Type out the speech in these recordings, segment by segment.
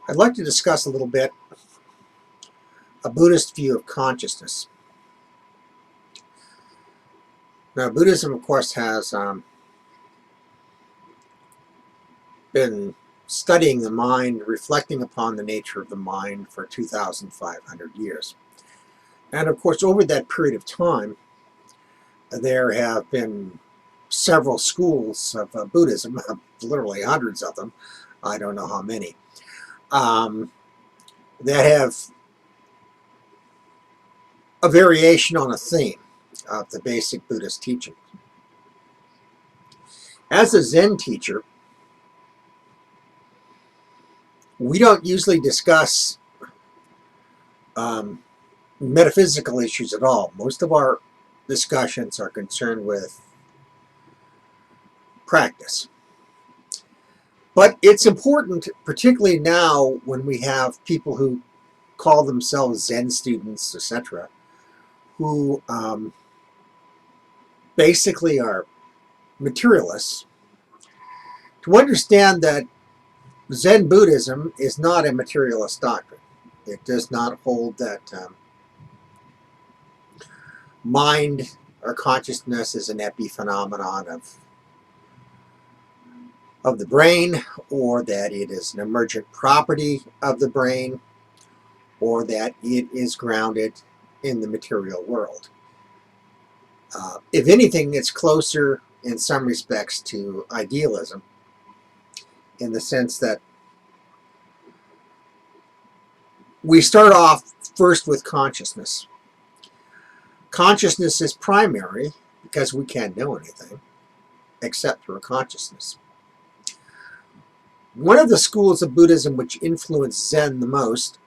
I'd like to discuss a little bit a Buddhist view of consciousness. Now, Buddhism, of course, has been studying the mind, reflecting upon the nature of the mind for 2,500 years. And, of course, over that period of time, there have been several schools of Buddhism, literally hundreds of them, I don't know how many, that have a variation on a theme of the basic Buddhist teaching. As a Zen teacher, we don't usually discuss metaphysical issues at all. Most of our discussions are concerned with practice. But it's important, particularly now when we have people who call themselves Zen students, etc., who basically are materialists, to understand that Zen Buddhism is not a materialist doctrine. It does not hold that mind or consciousness is an epiphenomenon of the brain, or that it is an emergent property of the brain, or that it is grounded in the material world. If anything, it's closer in some respects to idealism, in the sense that we start off first with consciousness. Consciousness is primary because we can't know anything except through consciousness. One of the schools of Buddhism which influenced Zen the most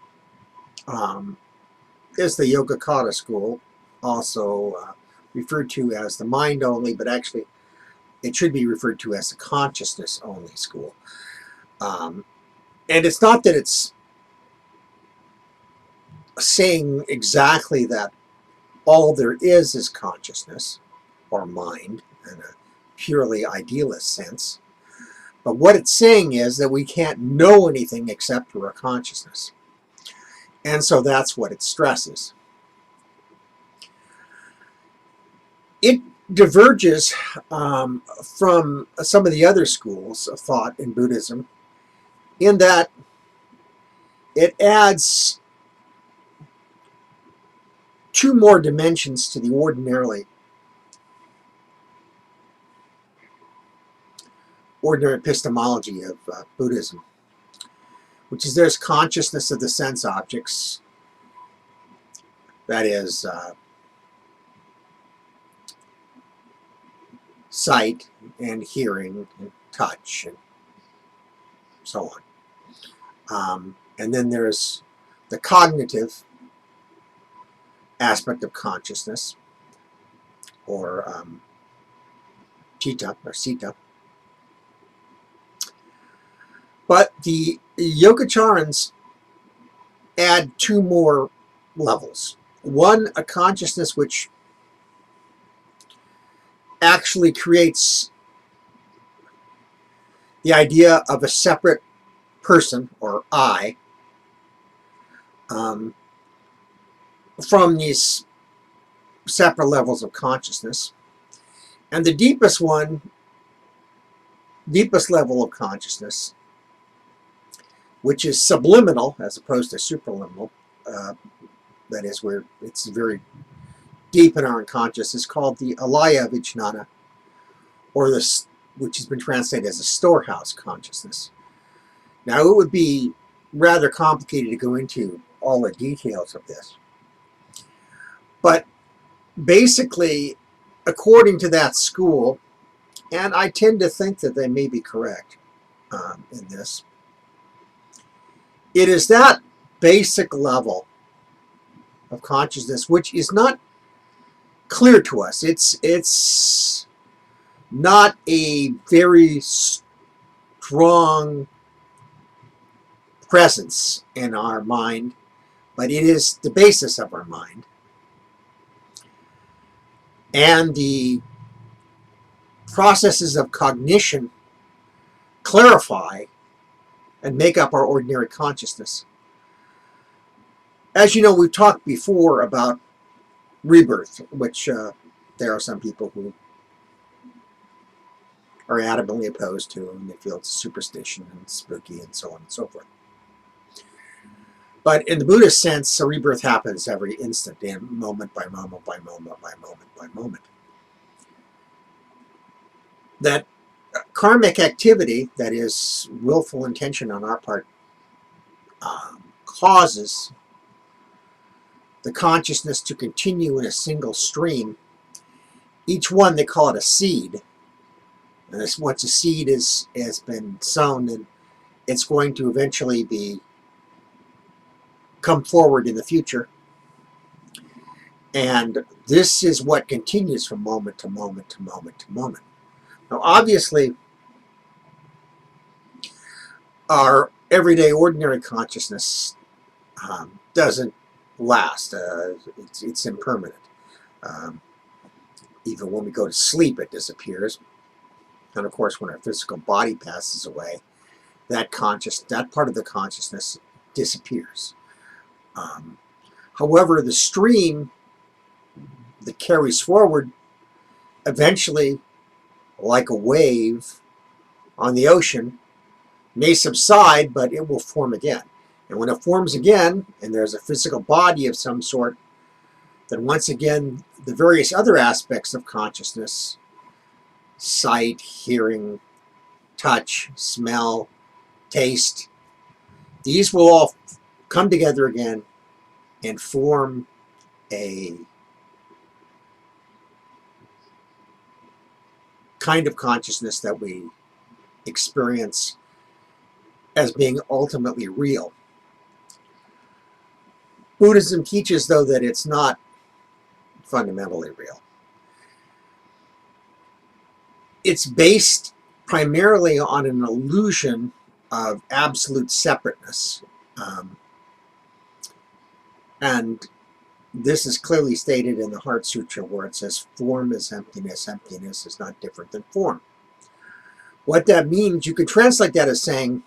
is the Yogacara school, also referred to as the mind only, but actually it should be referred to as the consciousness only school. And it's not that it's saying exactly that all there is consciousness or mind in a purely idealist sense. But what it's saying is that we can't know anything except through our consciousness. And so that's what it stresses. It diverges from some of the other schools of thought in Buddhism in that it adds two more dimensions to the ordinary epistemology of Buddhism, which is there's consciousness of the sense objects, that is sight and hearing and touch and so on. And then there's the cognitive aspect of consciousness, or citta or sita. But the Yogacarans add two more levels. One, a consciousness which actually creates the idea of a separate person, or I, from these separate levels of consciousness. And the deepest level of consciousness, which is subliminal as opposed to supraliminal, that is where it's very deep in our unconscious, is called the Alaya Vijnana, or this, which has been translated as a Storehouse Consciousness. Now, it would be rather complicated to go into all the details of this, but basically, according to that school, and I tend to think that they may be correct in this, it is that basic level of consciousness which is not clear to us. It's not a very strong presence in our mind, but it is the basis of our mind. And the processes of cognition clarify and make up our ordinary consciousness. As you know, we've talked before about rebirth, which there are some people who are adamantly opposed to, and they feel it's superstition and spooky and so on and so forth. But in the Buddhist sense, a rebirth happens every instant, and moment by moment by moment by moment by moment. That karmic activity, that is willful intention on our part, causes the consciousness to continue in a single stream. Each one, they call it a seed. And once a seed has been sown, then it's going to eventually come forward in the future. And this is what continues from moment to moment to moment to moment. Now, obviously, our everyday ordinary consciousness doesn't last. It's impermanent. Even when we go to sleep, it disappears. And of course, when our physical body passes away, that part of the consciousness disappears. However, the stream that carries forward eventually, like a wave on the ocean, may subside, but it will form again. And when it forms again, and there's a physical body of some sort, then once again, the various other aspects of consciousness, sight, hearing, touch, smell, taste, these will all come together again and form a kind of consciousness that we experience as being ultimately real. Buddhism teaches, though, that it's not fundamentally real. It's based primarily on an illusion of absolute separateness. And this is clearly stated in the Heart Sutra, where it says, form is emptiness, emptiness is not different than form. What that means, you could translate that as saying,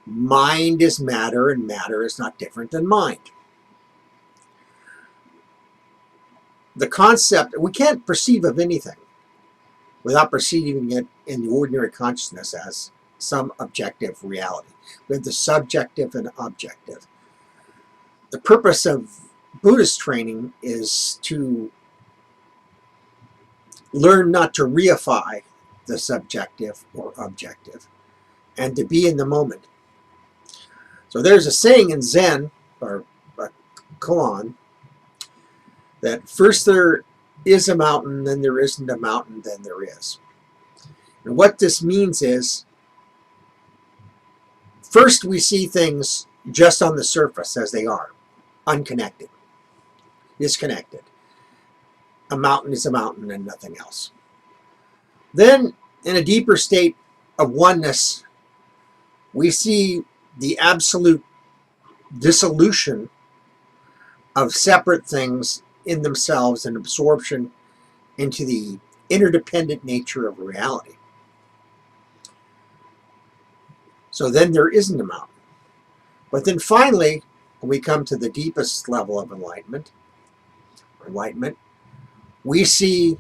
mind is matter, and matter is not different than mind. The concept, we can't perceive of anything without perceiving it in the ordinary consciousness as some objective reality. We have the subjective and objective. The purpose of Buddhist training is to learn not to reify the subjective or objective, and to be in the moment. So there's a saying in Zen, or a koan, that first there is a mountain, then there isn't a mountain, then there is. And what this means is, first we see things just on the surface as they are, unconnected, disconnected. A mountain is a mountain and nothing else. Then, in a deeper state of oneness, we see the absolute dissolution of separate things in themselves and absorption into the interdependent nature of reality. So then there isn't a mountain. But then finally, when we come to the deepest level of enlightenment, we see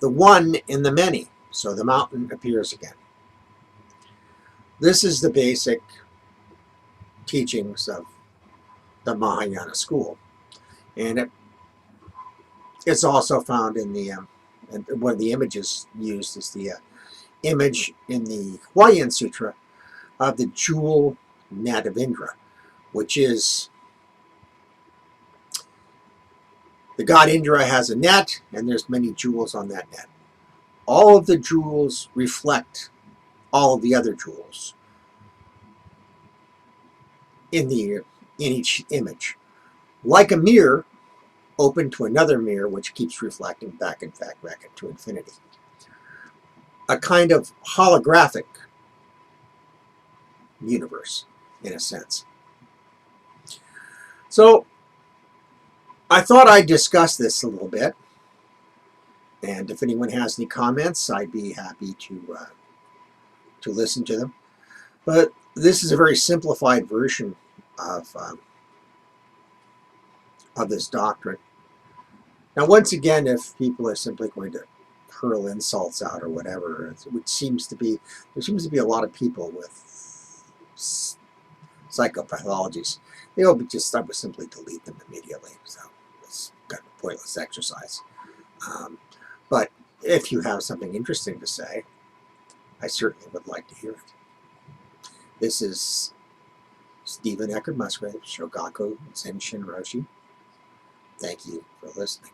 the one in the many. So the mountain appears again. This is the basic teachings of the Mahayana school. And it's also found in the, and one of the images used is the image in the Huayan Sutra of the jewel net of Indra, which is the god Indra has a net, and there's many jewels on that net. All of the jewels reflect all of the other jewels in each image, like a mirror open to another mirror, which keeps reflecting back into infinity. A kind of holographic universe, in a sense. So I thought I'd discuss this a little bit, and if anyone has any comments, I'd be happy to listen to them. But this is a very simplified version of this doctrine. Now, once again, if people are simply going to hurl insults out or whatever, there seems to be a lot of people with psychopathologies. They would just I would simply delete them immediately. So it's kind of a pointless exercise. But if you have something interesting to say, I certainly would like to hear it. This is Stephen Eckerd Musgrave, Shogaku Zen Shinroshi. Thank you for listening.